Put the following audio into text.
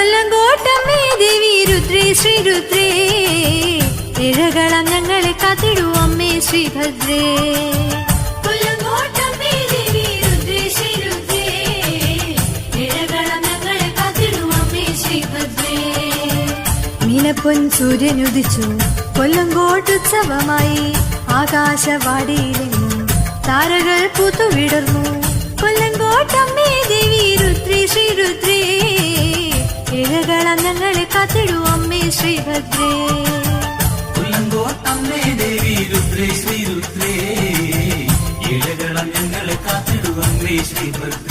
കൊല്ലങ്കോട്ടമ്മേ ദേവി രുദ്രേ ശ്രീരുദ്രേ ഇഴകളം ഞങ്ങളെ കാത്തിടൂ അമ്മേ ശ്രീഭദ്രേ. കൊല്ലങ്കോട്ടമ്മേ ദേവി രുദ്രേ ശ്രീരുദ്രേ ഇഴകളം ഞങ്ങളെ കാത്തിടൂ അമ്മേ ശ്രീഭദ്രേ. മീനപ്പൊൻ സൂര്യനുദിച്ചു കൊല്ലങ്കോട്ടുത്സവമായി ആകാശവാടിയിലെങ്ങും താരകൾ പൂത്തുവിടർന്നു. കൊല്ലങ്കോട്ടമ്മേ ദേവി രുദ്രേ ശ്രീരുദ്രേ ഇഴകളം ഞങ്ങളെ കാത്തിടൂ അമ്മേ ശ്രീഭദ്രേ. കൊല്ലങ്കോട്ടമ്മേ ദേവി രുദ്രേ ശ്രീരുദ്രേ ഇഴകളം ഞങ്ങളെ കാത്തിടൂ അമ്മേ ശ്രീഭദ്രേ.